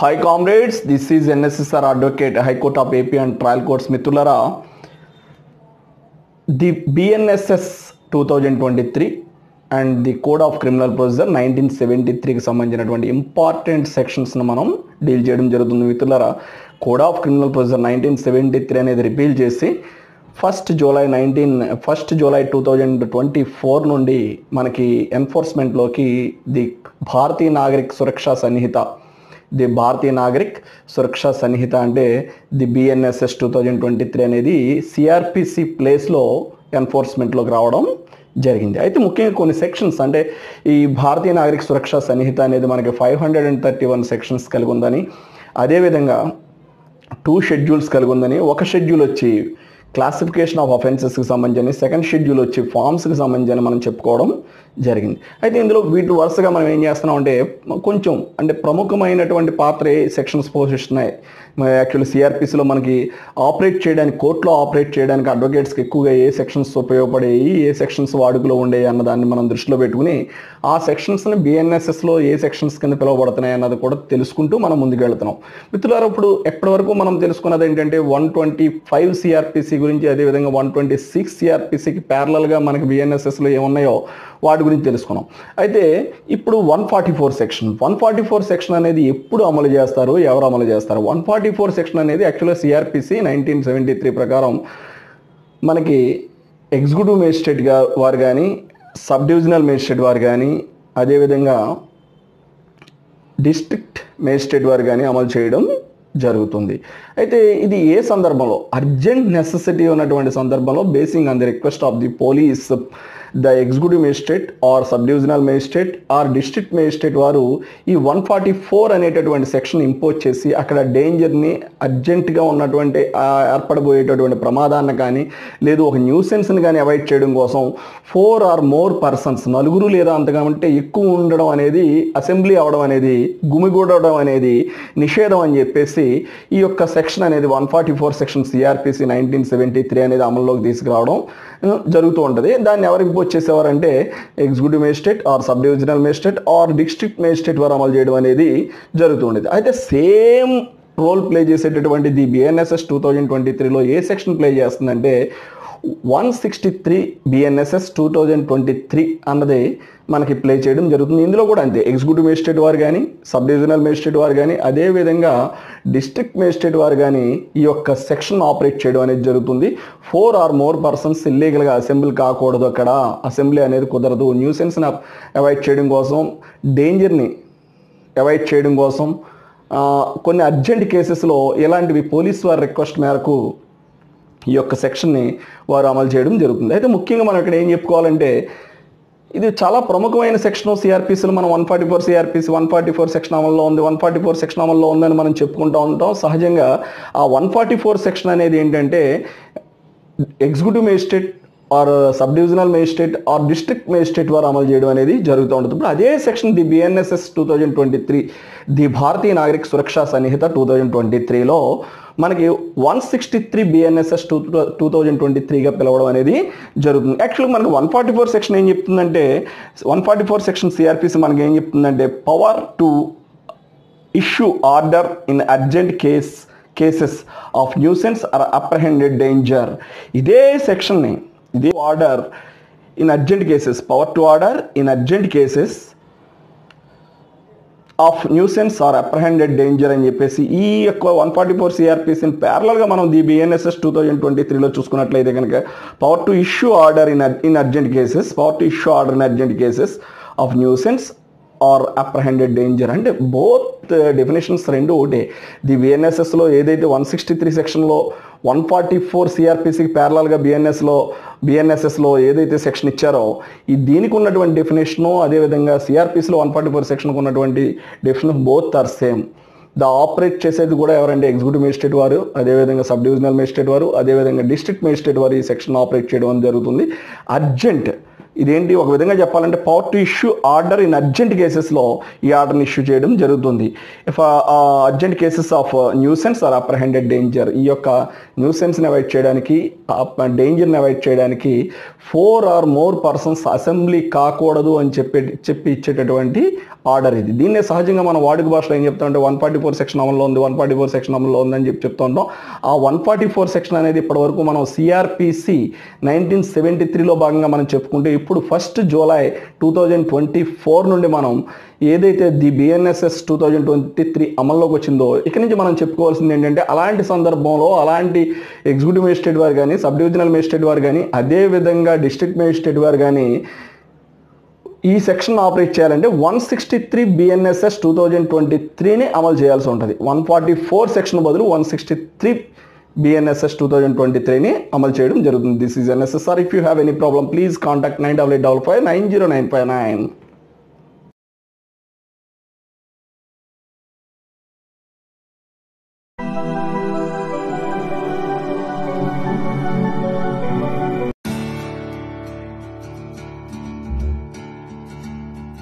Hi comrades, this is NSSR Advocate, High Court of AP and Trial Courts Mitulara. The BNSS 2023 and the Code of Criminal Procedure 1973 కి సంబంధించినటువంటి important సెక్షన్స్ను మనం deal చేయడం జరుగుతుంది మిత్రులారా. Code of criminal procedure 1973 అనేది repeal చేసి 1st July 2024 నుండి మనకి ఎన్ఫోర్స్మెంట్లోకి ది భారతీయ నాగరిక సురక్షా సన్నిహిత ది భారతీయ నాగరిక్ సురక్షా సన్నిహిత అంటే ది BNSS 2023 అనేది సిఆర్పిసి ప్లేస్లో ఎన్ఫోర్స్మెంట్లోకి రావడం జరిగింది. అయితే ముఖ్యంగా కొన్ని సెక్షన్స్ అంటే ఈ భారతీయ నాగరిక సురక్షా సన్నిహిత అనేది మనకి 531 సెక్షన్స్ కలిగి ఉందని, అదేవిధంగా 2 షెడ్యూల్స్ కలిగి ఉందని, ఒక షెడ్యూల్ వచ్చి క్లాసిఫికేషన్ ఆఫ్ అఫెన్సెస్కి సంబంధించి, సెకండ్ షెడ్యూల్ వచ్చి ఫార్మ్స్కి సంబంధించి మనం చెప్పుకోవడం జరిగింది. అయితే ఇందులో వీటి వరుసగా మనం ఏం చేస్తున్నాం అంటే కొంచెం అంటే ప్రముఖమైనటువంటి పాత్ర సెక్షన్స్ పోషిస్తున్నాయి. యాక్చువల్లీ సిఆర్పిసిలో మనకి ఆపరేట్ చేయడానికి, కోర్టులో ఆపరేట్ చేయడానికి అడ్వకేట్స్కి ఎక్కువగా ఏ సెక్షన్స్ ఉపయోగపడేవి, ఏ సెక్షన్స్ వాడుకలో ఉండేవి అన్నదాన్ని మనం దృష్టిలో పెట్టుకుని ఆ సెక్షన్స్ని BNSSలో ఏ సెక్షన్స్ కింద పిలువబడుతున్నాయి అన్నది కూడా తెలుసుకుంటూ మనం ముందుకు వెళ్తున్నాం. మిత్రులారా, ఇప్పుడు ఎప్పటి వరకు మనం తెలుసుకున్నది ఏంటంటే 125 సిఆర్పిసి గురించి, అదేవిధంగా 126 సిఆర్పిసికి ప్యారలల్గా మనకి BNSSలో ఏమున్నాయో వాటి గురించి తెలుసుకున్నాం. అయితే ఇప్పుడు 144 సెక్షన్ అనేది ఎప్పుడు అమలు చేస్తారు, ఎవరు అమలు చేస్తారు? 144 సెక్షన్ అనేది యాక్చువల్గా సిఆర్పిసి 1973 ప్రకారం మనకి ఎగ్జిక్యూటివ్ మేజిస్ట్రేట్ వారు కానీ, సబ్ డివిజనల్ మేజిస్ట్రేట్ వారు కానీ, అదేవిధంగా డిస్ట్రిక్ట్ మేజిస్ట్రేట్ వారు కానీ అమలు చేయడం జరుగుతుంది. అయితే ఇది ఏ సందర్భంలో? అర్జెంట్ నెసెసిటీ ఉన్నటువంటి సందర్భంలో, basing on the request of the police, the executive magistrate or sub divisional magistrate or district magistrate వారు ఈ 144 అనేటటువంటి సెక్షన్ ఇంపోజ్ చేసి అక్కడ డేంజర్ని, అర్జెంటుగా ఉన్నటువంటి ఏర్పడబోయేటటువంటి ప్రమాదాన్ని కానీ లేదు ఒక న్యూసెన్స్ని కానీ అవాయిడ్ చేయడం కోసం 4 or more persons, నలుగురు లేదా అంతకంటే ఎక్కువ ఉండడం అనేది, అసెంబ్లీ అవడం అనేది, గుమిగూడడం అనేది నిషేధం అని చెప్పేసి ఈ యొక్క సెక్షన్ అనేది 144 సెక్షన్ సిఆర్పిసి 1973 అనేది అమల్లోకి తీసుకురావడం జరుగుతూ ఉంటుంది. దాన్ని ఎవరు ఇంపోజ్ చేసేవారంటే executive magistrate or sub divisional magistrate or district magistrate వారు అమలు చేయడం అనేది జరుగుతుండేది. అయితే సేమ్ రోల్ ప్లే చేసేటటువంటి ది BNSS 2023లో ఏ సెక్షన్ ప్లే చేస్తుందంటే 163 BNSS 2023 అన్నది మనకి ప్లే చేయడం జరుగుతుంది. ఇందులో కూడా అంతే, ఎగ్జిక్యూటివ్ మేజిస్ట్రేట్ వారు కానీ, సబ్ డివిజనల్ మేజిస్ట్రేట్ వారు కానీ, అదేవిధంగా డిస్ట్రిక్ట్ మేజిస్ట్రేట్ వారు కానీ ఈ యొక్క సెక్షన్ ఆపరేట్ చేయడం అనేది జరుగుతుంది. 4 or more persons ఇల్లీగల్గా అసెంబ్లీ కాకూడదు, అక్కడ అసెంబ్లీ అనేది కుదరదు, న్యూసెన్స్ని అవాయిడ్ చేయడం కోసం, డేంజర్ని అవాయిడ్ చేయడం కోసం, కొన్ని అర్జెంట్ కేసెస్లో ఇలాంటివి పోలీస్ వారి రిక్వెస్ట్ మేరకు ఈ యొక్క సెక్షన్ని వారు అమలు చేయడం జరుగుతుంది. అయితే ముఖ్యంగా మనం ఇక్కడ ఏం చెప్పుకోవాలంటే ఇది చాలా ప్రముఖమైన సెక్షన్ సిఆర్పిసిలో. మనం 144 సిఆర్పిసి 144 సెక్షన్ అమల్లో ఉంది, 144 సెక్షన్ అమల్లో ఉందని మనం చెప్పుకుంటూ ఉంటాం. సహజంగా ఆ 144 సెక్షన్ అనేది ఏంటంటే executive magistrate or sub divisional magistrate or district magistrate వారు అమలు చేయడం అనేది జరుగుతూ ఉంటుంది. ఇప్పుడు అదే section the BNSS 2023 the Bharatiya Nagarik Suraksha సన్నిహిత 2023లో మనకి 163 BNSS 2023గా పిలవడం అనేది జరుగుతుంది. యాక్చువల్గా మనకి 144 సెక్షన్ ఏం చెప్తుందంటే 144 సెక్షన్ సిఆర్పిసి మనకి ఏం చెప్తుందంటే power to issue order in urgent cases of nuisance or apprehended danger. ఇదే సెక్షన్ని, ఇదే order in urgent cases, power to order in urgent cases of nuisance or apprehended danger అని చెప్పేసి ఈ యొక్క 144 సిఆర్పిసిని ప్యారలల్గా మనం ది BNSS 2023లో చూసుకున్నట్లయితే కనుక power to issue order in urgent cases, power to issue order in urgent cases of nuisance or apprehended danger. అంటే బోత్ డెఫినేషన్స్ రెండు ఒకటే. ది BNSSలో ఏదైతే 163 సెక్షన్లో 144 సిఆర్పిసికి ప్యారలల్గా BNSSలో ఏదైతే సెక్షన్ ఇచ్చారో ఈ దీనికి ఉన్నటువంటి డెఫినేషను, అదేవిధంగా సిఆర్పిసిలో 144 సెక్షన్కి ఉన్నటువంటి definition both are same. Operate చేసేది కూడా ఎవరంటే ఎగ్జిక్యూటివ్ మేజిస్ట్రేట్ వారు, అదేవిధంగా సబ్ డివిజనల్ మేజిస్ట్రేట్ వారు, అదేవిధంగా డిస్ట్రిక్ట్ మేజిస్ట్రేట్ వారు ఈ సెక్షన్ ఆపరేట్ చేయడం జరుగుతుంది. అర్జెంట్ ఇదేంటి, ఒక విధంగా చెప్పాలంటే power to issue order in urgent కేసెస్లో ఈ ఆర్డర్ని ఇష్యూ చేయడం జరుగుతుంది. If urgent cases of nuisance or apprehended danger, ఈ యొక్క న్యూసెన్స్ని అవాయిడ్ చేయడానికి, డేంజర్ని అవాయిడ్ చేయడానికి 4 or more పర్సన్స్ అసెంబ్లీ కాకూడదు అని చెప్పి ఇచ్చేటటువంటి ఆర్డర్ ఇది. దీన్నే సహజంగా మనం వాడుక భాషలో ఏం చెప్తామంటే 144 సెక్షన్ అమల్లో ఉంది, 144 సెక్షన్ అమల్లో ఉందని చెప్తూ ఉంటాం. ఆ 144 సెక్షన్ అనేది ఇప్పటివరకు మనం సిఆర్పిసి 1973లో భాగంగా మనం చెప్పుకుంటే, ఇప్పుడు 1 జూలై 2024 నుండి మనం ఏదైతే ది బిఎన్ఎస్ఎస్ 2023 అమల్లోకి వచ్చిందో, ఇక్కడి నుంచి మనం చెప్పుకోవాల్సింది ఏంటంటే, అలాంటి సందర్భంలో అలాంటి ఎగ్జిక్యూటివ్ మేజిస్ట్రేట్ వారు కానీ, సబ్ డివిజనల్ మేజిస్ట్రేట్ వారు కానీ, అదేవిధంగా డిస్ట్రిక్ట్ మేజిస్ట్రేట్ వారు కానీ ఈ సెక్షన్ ఆపరేట్ చేయాలంటే 163 బిఎన్ఎస్ఎస్ 2023ని అమలు చేయాల్సి ఉంటుంది. 144 సెక్షన్ బదులు 163 బిఎన్ఎస్ఎస్ 2023ని అమలు చేయడం జరుగుతుంది. This is NSSR. If you have any problem please contact 9855909559.